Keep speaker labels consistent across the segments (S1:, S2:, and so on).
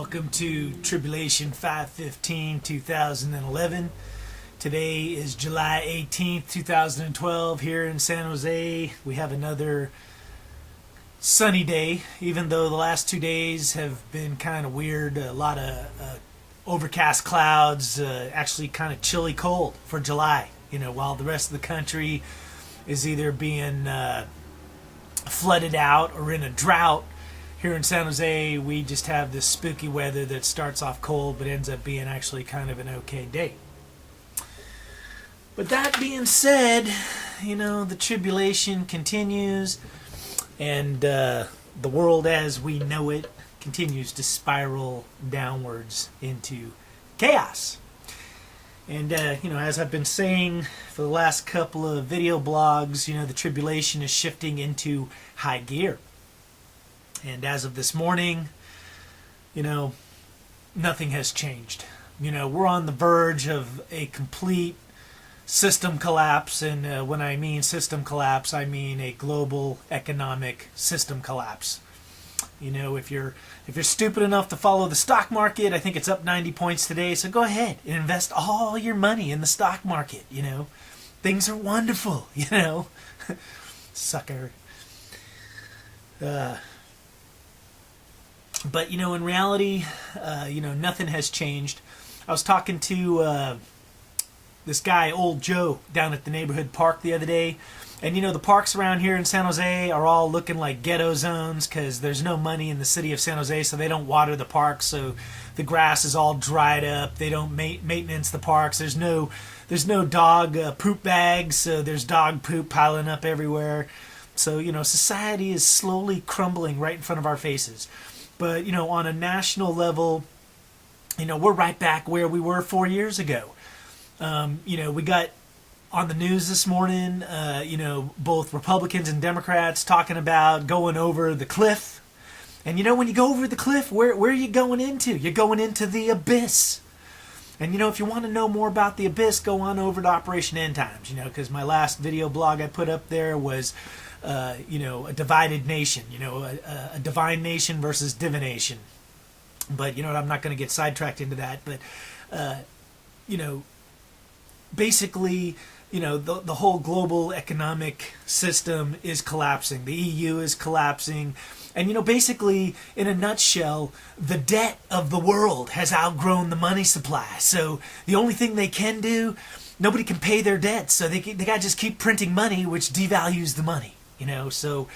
S1: Welcome to Tribulation 5/15/2011. Today is July 18th, 2012 here in San Jose. We have another sunny day, even though the last 2 days have been kind of weird. A lot of overcast clouds, actually kind of chilly cold for July. While the rest of the country is either being flooded out or in a drought. Here in San Jose, we just have this spooky weather that starts off cold but ends up being actually kind of an okay day. But that being said, the tribulation continues, and the world as we know it continues to spiral downwards into chaos. And, as I've been saying for the last couple of video blogs, the tribulation is shifting into high gear. And as of this morning, nothing has changed. We're on the verge of a complete system collapse. And when I mean system collapse, I mean a global economic system collapse. If you're stupid enough to follow the stock market, I think it's up 90 points today. So go ahead and invest all your money in the stock market. Things are wonderful. Sucker. But, in reality, nothing has changed. I was talking to this guy, Old Joe, down at the neighborhood park the other day. And, the parks around here in San Jose are all looking like ghetto zones because there's no money in the city of San Jose, so they don't water the parks. So the grass is all dried up. They don't maintenance the parks. There's no dog poop bags, so there's dog poop piling up everywhere. So, society is slowly crumbling right in front of our faces. But, on a national level, we're right back where we were 4 years ago. We got on the news this morning, both Republicans and Democrats talking about going over the cliff. And, when you go over the cliff, where are you going into? You're going into the abyss. And, if you want to know more about the abyss, go on over to Operation End Times, because my last video blog I put up there was a divided nation, a divine nation versus divination. But, I'm not going to get sidetracked into that. But, basically, the whole global economic system is collapsing. The EU is collapsing. And, basically, in a nutshell, the debt of the world has outgrown the money supply. So the only thing they can do, nobody can pay their debts. So they got to just keep printing money, which devalues the money. So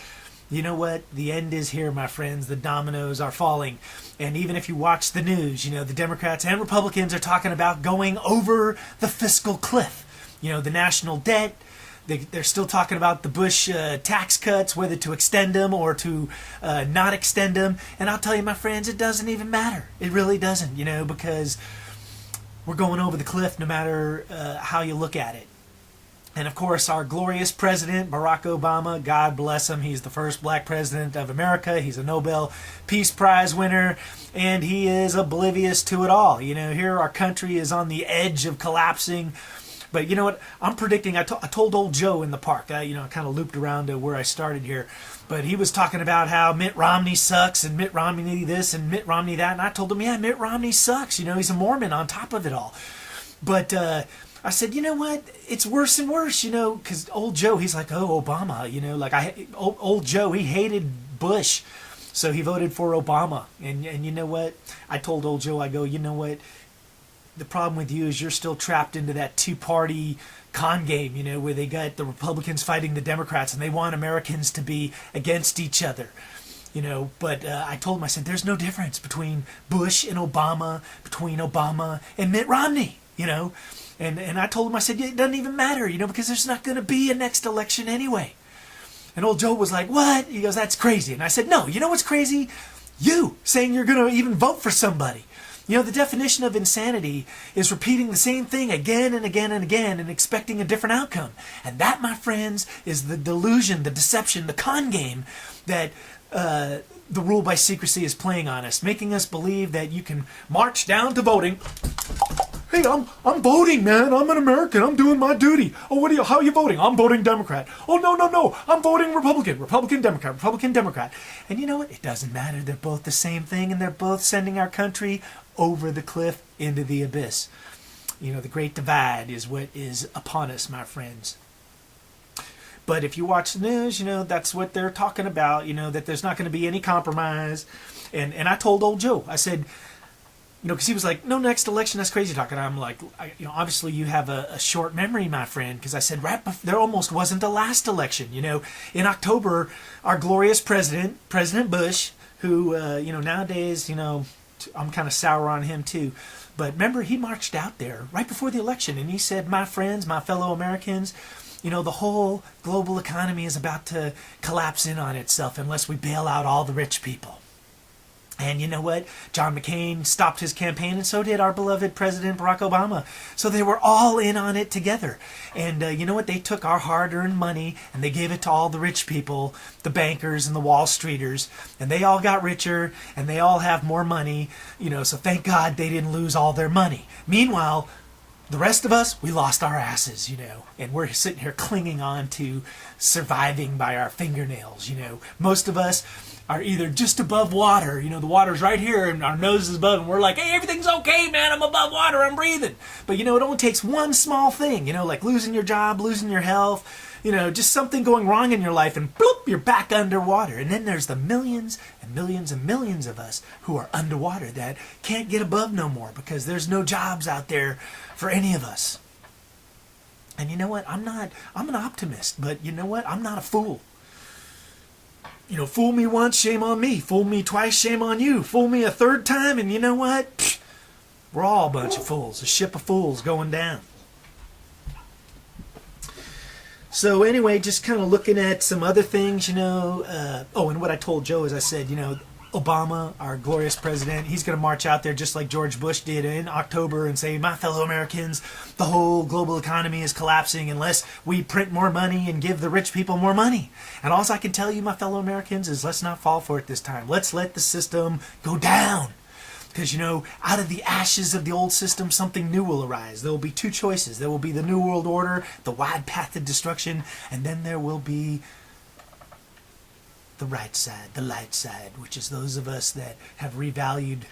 S1: you know what? The end is here, my friends. The dominoes are falling. And even if you watch the news, the Democrats and Republicans are talking about going over the fiscal cliff. The national debt, they're still talking about the Bush tax cuts, whether to extend them or to not extend them. And I'll tell you, my friends, it doesn't even matter. It really doesn't, because we're going over the cliff no matter how you look at it. And, of course, our glorious president, Barack Obama, God bless him. He's the first black president of America. He's a Nobel Peace Prize winner, and he is oblivious to it all. Here our country is on the edge of collapsing. But you know what? I'm predicting, I told Old Joe in the park, I kind of looped around to where I started here. But he was talking about how Mitt Romney sucks and Mitt Romney this and Mitt Romney that. And I told him, yeah, Mitt Romney sucks. He's a Mormon on top of it all. But I said, you know what? It's worse and worse, because Old Joe, he's like, oh, Obama, Old Joe, he hated Bush, so he voted for Obama. And you know what? I told Old Joe, I go, you know what? The problem with you is you're still trapped into that two-party con game, where they got the Republicans fighting the Democrats, and they want Americans to be against each other. But I told him, I said, there's no difference between Bush and Obama, between Obama and Mitt Romney, And I told him, I said, yeah, it doesn't even matter, because there's not going to be a next election anyway. And Old Joe was like, what? He goes, that's crazy. And I said, no, you know what's crazy? You saying you're going to even vote for somebody. The definition of insanity is repeating the same thing again and again and again and expecting a different outcome. And that, my friends, is the delusion, the deception, the con game that the rule by secrecy is playing on us, making us believe that you can march down to voting Hey, I'm voting, man. I'm an American. I'm doing my duty. Oh, how are you voting? I'm voting Democrat. Oh, no. I'm voting Republican. Republican, Democrat. Republican, Democrat. And you know what? It doesn't matter. They're both the same thing, and they're both sending our country over the cliff into the abyss. You know, the great divide is what is upon us, my friends. But if you watch the news, you know, that's what they're talking about, you know, that there's not going to be any compromise. And I told old Joe, I said, you know, because he was like, no, next election, that's crazy talk. And I'm like, you know, obviously you have a short memory, my friend, because I said, there almost wasn't a last election. You know, in October, our glorious president, President Bush, who, you know, nowadays, you know, I'm kind of sour on him too. But remember, he marched out there right before the election and he said, my friends, my fellow Americans, you know, the whole global economy is about to collapse in on itself unless we bail out all the rich people. And you know what? John McCain stopped his campaign, and so did our beloved President Barack Obama. So they were all in on it together. And you know what? They took our hard-earned money, and they gave it to all the rich people, the bankers and the Wall Streeters. And they all got richer, and they all have more money. You know, so thank God they didn't lose all their money. Meanwhile, the rest of us, we lost our asses, you know, and we're sitting here clinging on to surviving by our fingernails, you know. Most of us are either just above water, you know, the water's right here and our nose is above and we're like, hey, everything's okay, man, I'm above water, I'm breathing. But, you know, it only takes one small thing, you know, like losing your job, losing your health, you know, just something going wrong in your life and bloop, you're back underwater. And then there's the millions and millions and millions of us who are underwater that can't get above no more because there's no jobs out there for any of us. And you know what? I'm an optimist, but you know what? I'm not a fool. You know, fool me once, shame on me. Fool me twice, shame on you. Fool me a third time, and you know what? Pfft, we're all a bunch of fools. A ship of fools going down. So anyway, just kind of looking at some other things, you know. And what I told Joe is I said, you know, Obama, our glorious president, he's going to march out there just like George Bush did in October and say, my fellow Americans, the whole global economy is collapsing unless we print more money and give the rich people more money. And all I can tell you, my fellow Americans, is let's not fall for it this time. Let's let the system go down. Because, you know, out of the ashes of the old system, something new will arise. There will be two choices. There will be the New World Order, the wide path of destruction, and then there will be the right side, the light side, which is those of us that have revalued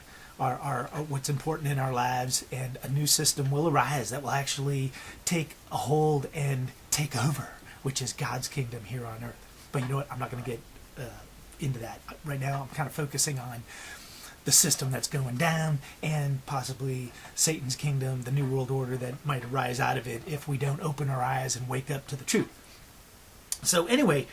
S1: our what's important in our lives, and a new system will arise that will actually take a hold and take over, which is God's kingdom here on earth. But you know what? I'm not going to get into that. Right now I'm kind of focusing on the system that's going down and possibly Satan's kingdom, the New World Order that might arise out of it if we don't open our eyes and wake up to the truth. So anyway,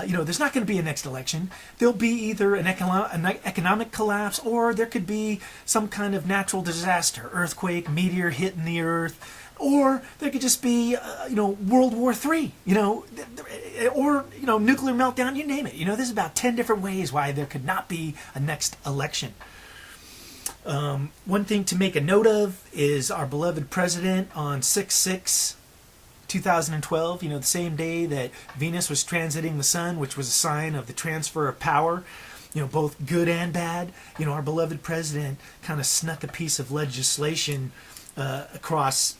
S1: you know, there's not going to be a next election. There'll be either an economic collapse, or there could be some kind of natural disaster, earthquake, meteor hitting the earth, or there could just be, you know, World War III, you know, or, you know, nuclear meltdown, you name it. You know, there's about 10 different ways why there could not be a next election. One thing to make a note of is our beloved president on 6/6/2012, you know, the same day that Venus was transiting the sun, which was a sign of the transfer of power, you know, both good and bad. You know, our beloved president kind of snuck a piece of legislation across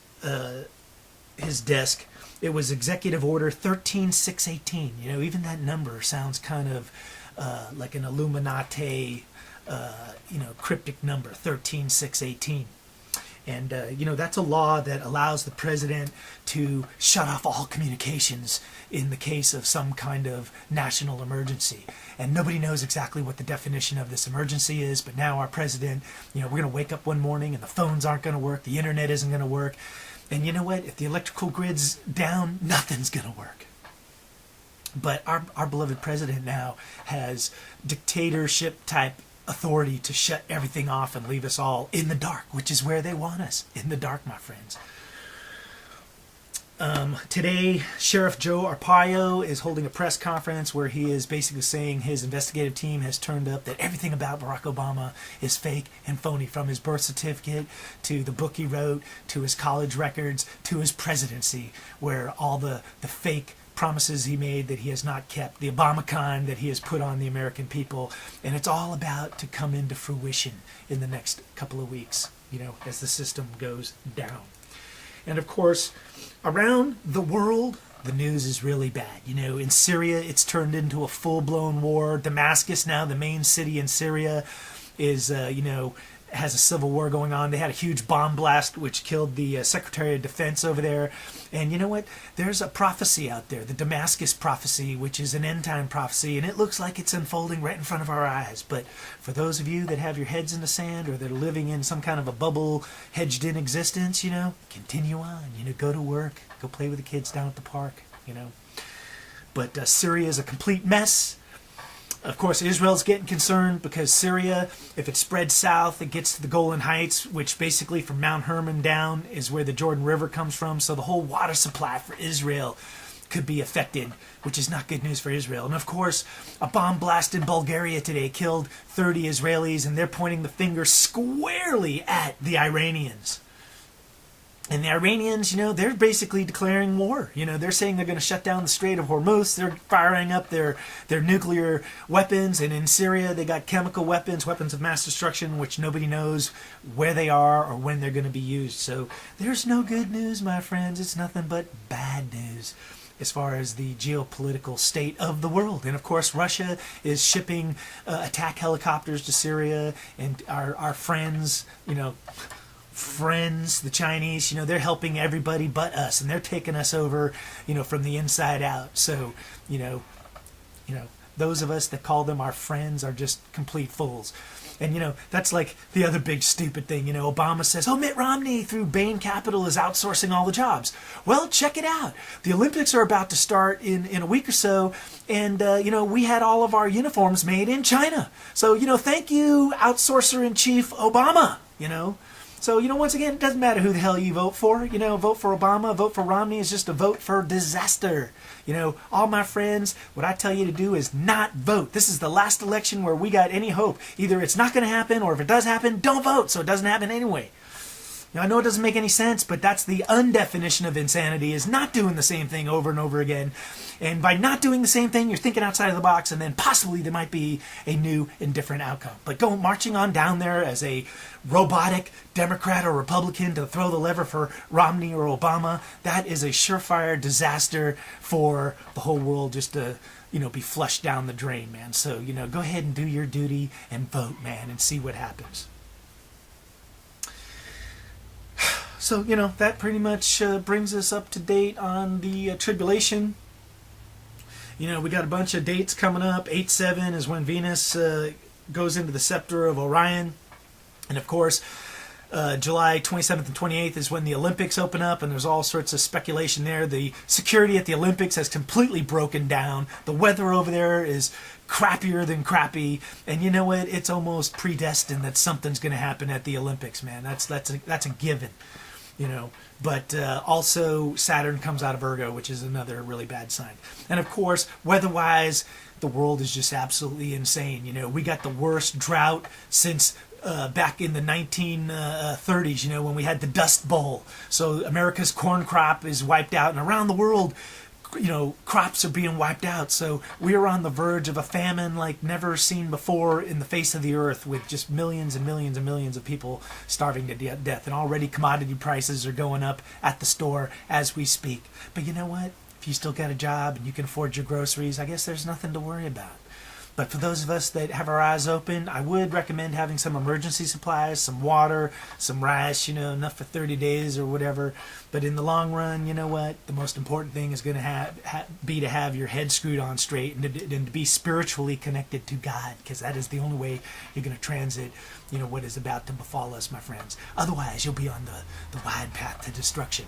S1: his desk. It was Executive Order 13/6/18. You know, even that number sounds kind of like an Illuminati, you know, cryptic number, 13/6/18. And, you know, that's a law that allows the president to shut off all communications in the case of some kind of national emergency. And nobody knows exactly what the definition of this emergency is, but now our president, you know, we're going to wake up one morning and the phones aren't going to work, the internet isn't going to work. And you know what? If the electrical grid's down, nothing's going to work. But our beloved president now has dictatorship-type authority to shut everything off and leave us all in the dark, which is where they want us, in the dark, my friends. Today, Sheriff Joe Arpaio is holding a press conference where he is basically saying his investigative team has turned up that everything about Barack Obama is fake and phony, from his birth certificate to the book he wrote to his college records to his presidency, where all the fake promises he made that he has not kept, the Obamacon that he has put on the American people, and it's all about to come into fruition in the next couple of weeks. as the system goes down. And of course, around the world, the news is really bad. In Syria, it's turned into a full-blown war. Damascus now, the main city in Syria, is, has a civil war going on. They had a huge bomb blast which killed the Secretary of Defense over there. And you know what? There's a prophecy out there, the Damascus prophecy, which is an end-time prophecy, and it looks like it's unfolding right in front of our eyes. But for those of you that have your heads in the sand or that are living in some kind of a bubble hedged-in existence, continue on. Go to work. Go play with the kids down at the park, But Syria is a complete mess. Of course, Israel's getting concerned because Syria, if it spreads south, it gets to the Golan Heights, which basically from Mount Hermon down is where the Jordan River comes from. So the whole water supply for Israel could be affected, which is not good news for Israel. And of course, a bomb blast in Bulgaria today killed 30 Israelis, and they're pointing the finger squarely at the Iranians. And the Iranians, they're basically declaring war. They're saying they're going to shut down the Strait of Hormuz. They're firing up their nuclear weapons. And in Syria, they got chemical weapons, weapons of mass destruction, which nobody knows where they are or when they're going to be used. So there's no good news, my friends. It's nothing but bad news as far as the geopolitical state of the world. And of course, Russia is shipping attack helicopters to Syria. And our friends, the Chinese, they're helping everybody but us, and they're taking us over, from the inside out. So, those of us that call them our friends are just complete fools. And, that's like the other big stupid thing. Obama says, Mitt Romney through Bain Capital is outsourcing all the jobs. Well, check it out. The Olympics are about to start in a week or so, and, we had all of our uniforms made in China. So, thank you, outsourcer-in-chief Obama, So, once again, it doesn't matter who the hell you vote for. Vote for Obama, vote for Romney is just a vote for disaster. All my friends, what I tell you to do is not vote. This is the last election where we got any hope. Either it's not going to happen, or if it does happen, don't vote so it doesn't happen anyway. I know it doesn't make any sense, but that's the undefinition of insanity, is not doing the same thing over and over again. And by not doing the same thing, you're thinking outside of the box, and then possibly there might be a new and different outcome. But go marching on down there as a robotic Democrat or Republican to throw the lever for Romney or Obama, that is a surefire disaster for the whole world just to, be flushed down the drain, man. So, go ahead and do your duty and vote, man, and see what happens. So, that pretty much brings us up to date on the tribulation. We got a bunch of dates coming up. 8/7 is when Venus goes into the scepter of Orion. And of course, July 27th and 28th is when the Olympics open up, and there's all sorts of speculation there. The security at the Olympics has completely broken down. The weather over there is crappier than crappy, and you know what? It's almost predestined that something's going to happen at the Olympics, man. That's a given. But also Saturn comes out of Virgo, which is another really bad sign. And of course, weather-wise, the world is just absolutely insane. We got the worst drought since back in the 1930s, when we had the Dust Bowl. So America's corn crop is wiped out, and around the world, crops are being wiped out. So we are on the verge of a famine like never seen before in the face of the earth, with just millions and millions and millions of people starving to death. And already commodity prices are going up at the store as we speak. But you know what? If you still got a job and you can afford your groceries, I guess there's nothing to worry about. But for those of us that have our eyes open, I would recommend having some emergency supplies, some water, some rice, enough for 30 days or whatever. But in the long run, you know what? The most important thing is going to be to have your head screwed on straight, and to be spiritually connected to God, because that is the only way you're going to transit, what is about to befall us, my friends. Otherwise, you'll be on the wide path to destruction,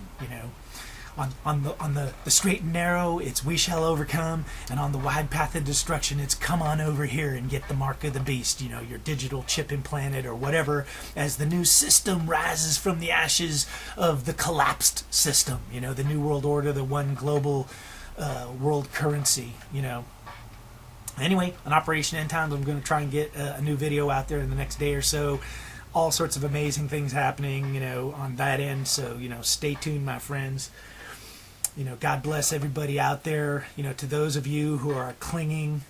S1: On the straight and narrow, it's we shall overcome, and on the wide path of destruction, it's come on over here and get the mark of the beast, your digital chip implanted or whatever, as the new system rises from the ashes of the collapsed system, the New World Order, the one global world currency, Anyway, on Operation End Times, I'm going to try and get a new video out there in the next day or so. All sorts of amazing things happening, on that end, so, stay tuned, my friends. God bless everybody out there. To those of you who are clinging,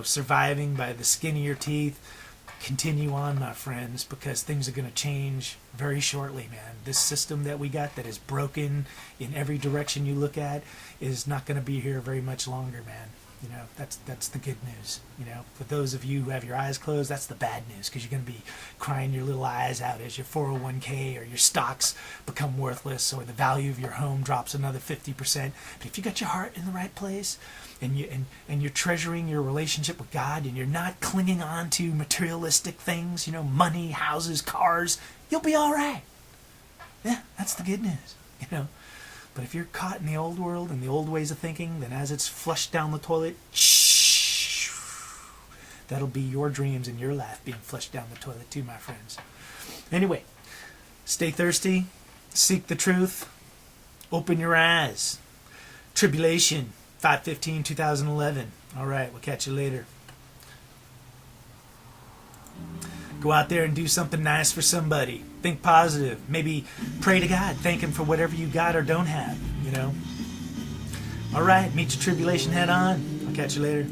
S1: surviving by the skin of your teeth, continue on, my friends, because things are going to change very shortly, man. This system that we got that is broken in every direction you look at is not going to be here very much longer, man. You know, that's the good news. You know, for those of you who have your eyes closed, that's the bad news, because you're going to be crying your little eyes out as your 401k or your stocks become worthless, or the value of your home drops another 50%. But if you got your heart in the right place, and you're treasuring your relationship with God, and you're not clinging on to materialistic things, you know, money, houses, cars, you'll be all right. Yeah, that's the good news. You know. But if you're caught in the old world and the old ways of thinking, then as it's flushed down the toilet, that'll be your dreams and your life being flushed down the toilet too, my friends. Anyway, stay thirsty, seek the truth, open your eyes. Tribulation, 5/15/2011. All right, we'll catch you later. Go out there and do something nice for somebody. Think positive. Maybe pray to God. Thank Him for whatever you got or don't have, you know. All right, meet your tribulation head on. I'll catch you later.